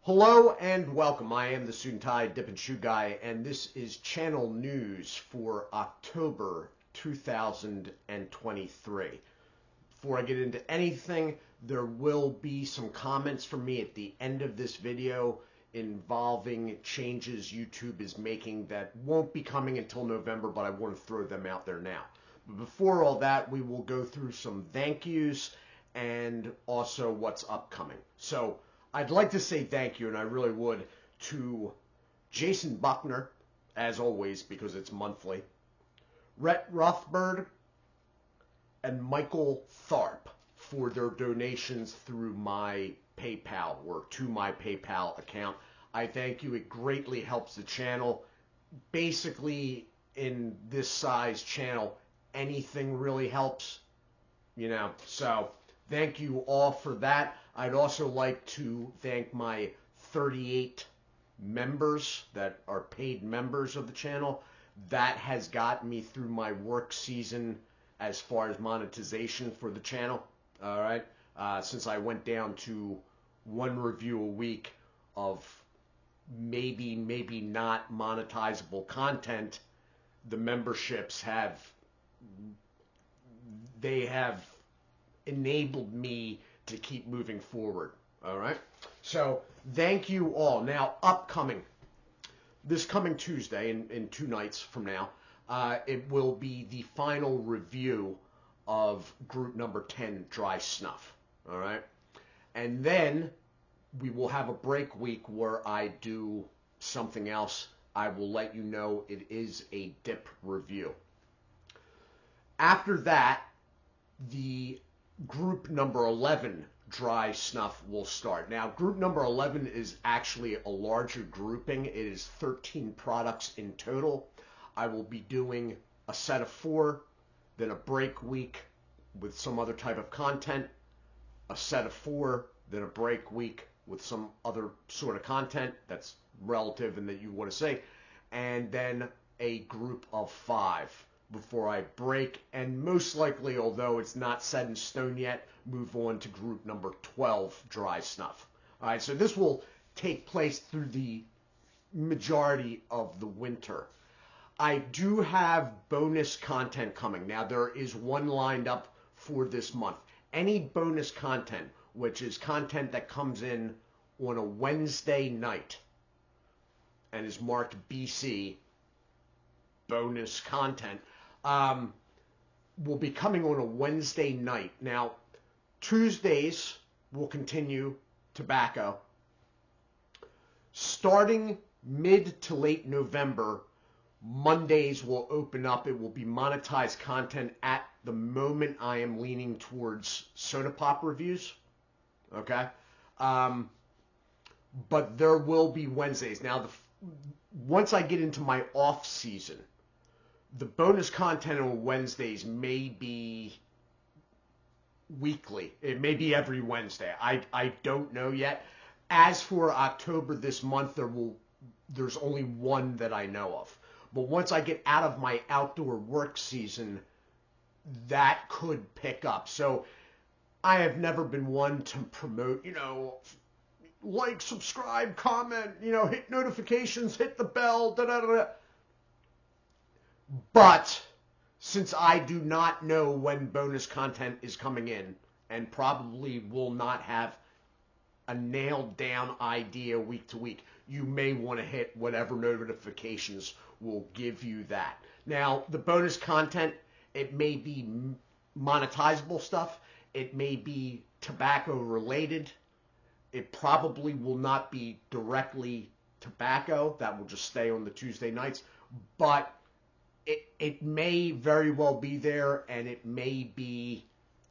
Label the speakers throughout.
Speaker 1: Hello and welcome. I am the Suit&Tie Dip&ChewGuy, and this is channel news for October 2023. Before I get into anything, there will be some comments from me at the end of this video involving changes YouTube is making that won't be coming until November, but I want to throw them out there now. But before all that, we will go through some thank yous and also what's upcoming. So I'd like to say thank you, and I really would, to Jason Buckner, as always, because it's monthly, Rhett Rothberg, and Michael Tharp for their donations through my PayPal or to my PayPal account. I thank you. It greatly helps the channel. Basically, in this size channel, anything really helps, so thank you all for that. I'd also like to thank my 38 members that are paid members of the channel. That has gotten me through my work season as far as monetization for the channel. All right. Since I went down to one review a week of maybe not monetizable content, the memberships have enabled me to keep moving forward. All right. So thank you all. Now, upcoming, this coming Tuesday, in 2 nights from now, it will be the final review of group number 10, Dry Snuff. All right. And then we will have a break week where I do something else. I will let you know it is a dip review. After that, the group number 11 Dry Snuff will start. Now, group number 11 is actually a larger grouping. It is 13 products in total. I will be doing a set of 4, then a break week with some other type of content, a set of 4, then a break week with some other sort of content that's relative and that you want to say, and then a group of 5 before I break, and most likely, although it's not set in stone yet, move on to group number 12, Dry Snuff. All right, so this will take place through the majority of the winter. I do have bonus content coming. Now, there is one lined up for this month. Any bonus content, which is content that comes in on a Wednesday night and is marked BC, bonus content, will be coming on a Wednesday night. Now, Tuesdays will continue tobacco. Starting mid to late November, Mondays will open up. It will be monetized content. At the moment, I am leaning towards soda pop reviews. Okay? But there will be Wednesdays. Now, once I get into my off season, the bonus content on Wednesdays may be weekly. It may be every Wednesday. I don't know yet. As for October this month, there's only one that I know of. But once I get out of my outdoor work season, that could pick up. So I have never been one to promote, like, subscribe, comment, hit notifications, hit the bell, da-da-da-da. But since I do not know when bonus content is coming in, and probably will not have a nailed down idea week to week, you may want to hit whatever notifications will give you that. Now, the bonus content, it may be monetizable stuff. It may be tobacco related. It probably will not be directly tobacco. That will just stay on the Tuesday nights. But it may very well be there, and it may be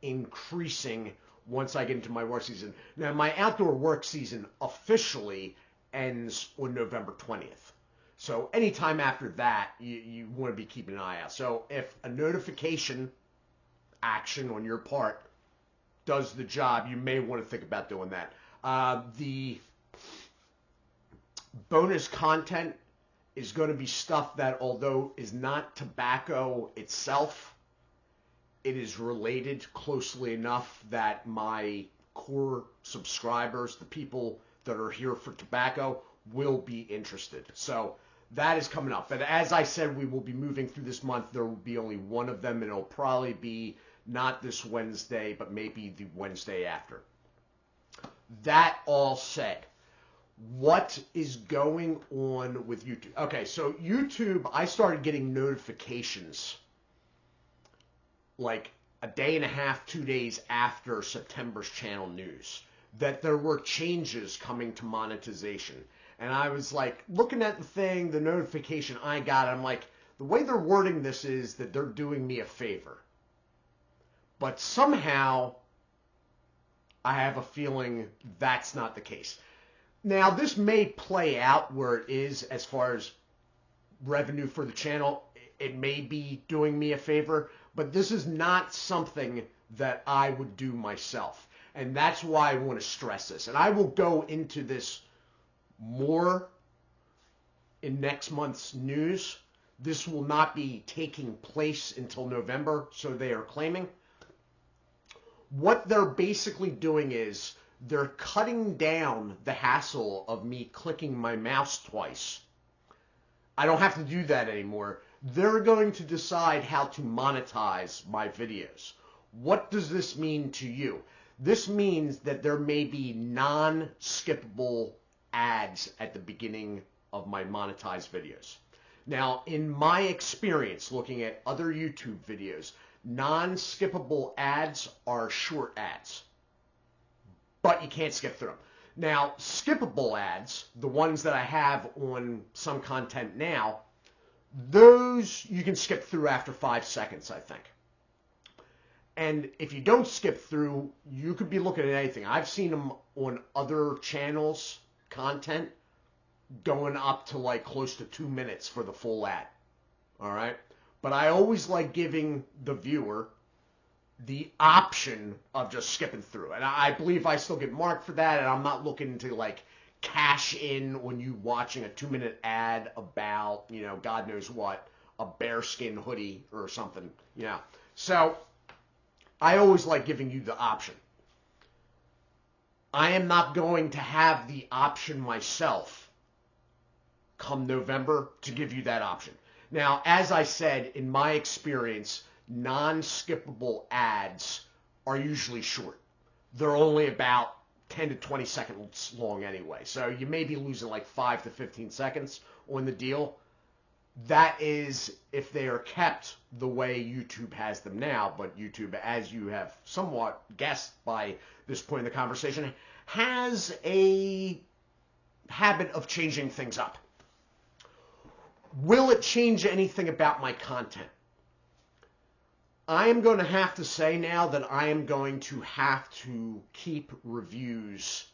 Speaker 1: increasing once I get into my work season. Now, my outdoor work season officially ends on November 20th. So anytime after that, you want to be keeping an eye out. So if a notification action on your part does the job, you may want to think about doing that. The bonus content is going to be stuff that, although is not tobacco itself, it is related closely enough that my core subscribers, the people that are here for tobacco will be interested. So that is coming up. But as I said, we will be moving through this month. There will be only one of them, and it'll probably be not this Wednesday, but maybe the Wednesday after. That all said, what is going on with YouTube? Okay, so YouTube, I started getting notifications like a day and a half, 2 days after September's channel news that there were changes coming to monetization. And I was like looking at the thing, the notification I got, I'm like, the way they're wording this is that they're doing me a favor. But somehow I have a feeling that's not the case. Now, this may play out where it is as far as revenue for the channel. It may be doing me a favor, but this is not something that I would do myself. And that's why I want to stress this. And I will go into this more in next month's news. This will not be taking place until November, so they are claiming. What they're basically doing is they're cutting down the hassle of me clicking my mouse twice. I don't have to do that anymore. They're going to decide how to monetize my videos. What does this mean to you? This means that there may be non-skippable ads at the beginning of my monetized videos. Now, in my experience looking at other YouTube videos, non-skippable ads are short ads, but you can't skip through them. Now, skippable ads, the ones that I have on some content now, those you can skip through after 5 seconds, I think. And if you don't skip through, you could be looking at anything. I've seen them on other channels, content, going up to like close to 2 minutes for the full ad. All right? But I always like giving the viewer the option of just skipping through. And I believe I still get marked for that, and I'm not looking to like cash in on you watching a 2-minute ad about, you know, God knows what, a bearskin hoodie or something, you know. So I always like giving you the option. I am not going to have the option myself come November to give you that option. Now, as I said, in my experience, non-skippable ads are usually short. They're only about 10 to 20 seconds long anyway. So you may be losing like 5 to 15 seconds on the deal. That is if they are kept the way YouTube has them now. But YouTube, as you have somewhat guessed by this point in the conversation, has a habit of changing things up. Will it change anything about my content? I am going to have to say now that I am going to have to keep reviews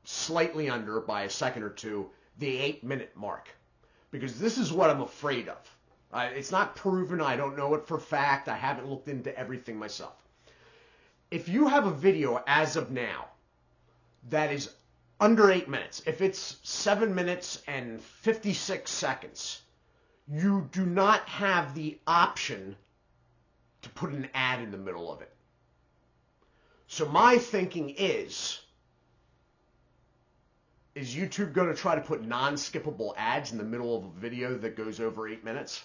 Speaker 1: slightly under, by a second or two, the 8-minute mark. Because this is what I'm afraid of. It's not proven. I don't know it for fact. I haven't looked into everything myself. If you have a video as of now that is under 8 minutes, if it's 7 minutes and 56 seconds, you do not have the option to put an ad in the middle of it. So my thinking is YouTube going to try to put non-skippable ads in the middle of a video that goes over 8 minutes?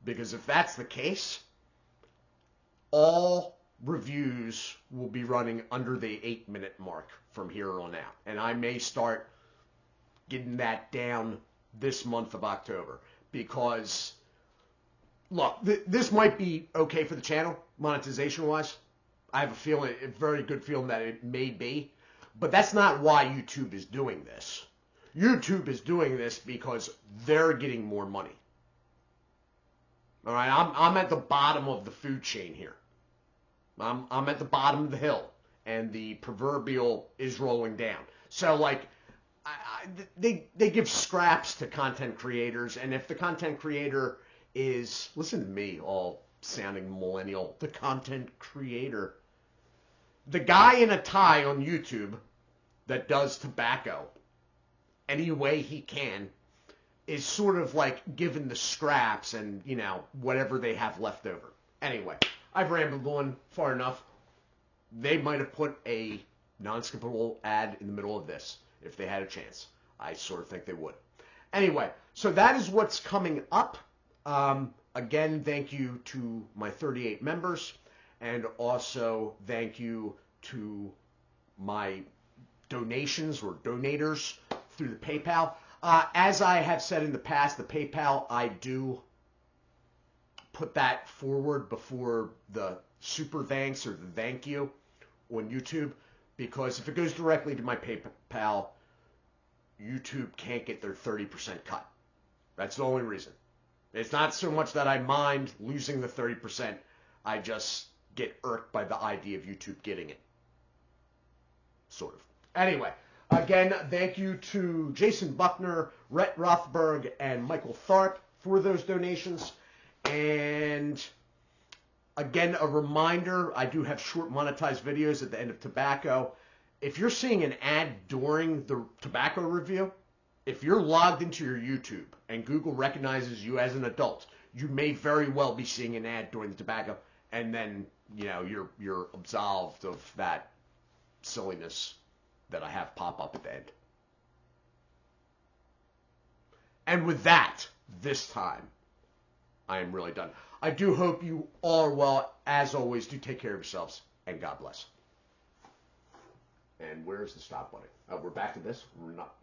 Speaker 1: Because if that's the case, all reviews will be running under the 8-minute mark from here on out. And I may start getting that down this month of October. Because, look, this might be okay for the channel, monetization-wise. I have a feeling, a very good feeling that it may be. But that's not why YouTube is doing this. YouTube is doing this because they're getting more money. All right, I'm at the bottom of the food chain here. I'm at the bottom of the hill, and the proverbial is rolling down. So, like, they give scraps to content creators, and if the content creator is, listen to me, all sounding millennial, the content creator, the guy in a tie on YouTube that does tobacco any way he can is sort of like given the scraps and, you know, whatever they have left over. Anyway, I've rambled on far enough. They might have put a non-skippable ad in the middle of this. if they had a chance. I sort of think they would. Anyway, so that is what's coming up. Again, thank you to my 38 members, and also thank you to my donations or donators through the PayPal. As I have said in the past, the PayPal, I do put that forward before the super thanks or the thank you on YouTube, because if it goes directly to my PayPal, YouTube can't get their 30% cut. That's the only reason. It's not so much that I mind losing the 30%. I just get irked by the idea of YouTube getting it. Sort of. Anyway, again, thank you to Jason Buckner, Rhett Rothberg, and Michael Tharp for those donations. And again, a reminder, I do have short monetized videos at the end of tobacco. If you're seeing an ad during the tobacco review, if you're logged into your YouTube and Google recognizes you as an adult, you may very well be seeing an ad during the tobacco, and then, you know, you're absolved of that silliness that I have pop up at the end. And with that, this time, I am really done. I do hope you all are well. As always, do take care of yourselves, and God bless. And where's the stop button? We're back to this. We're not.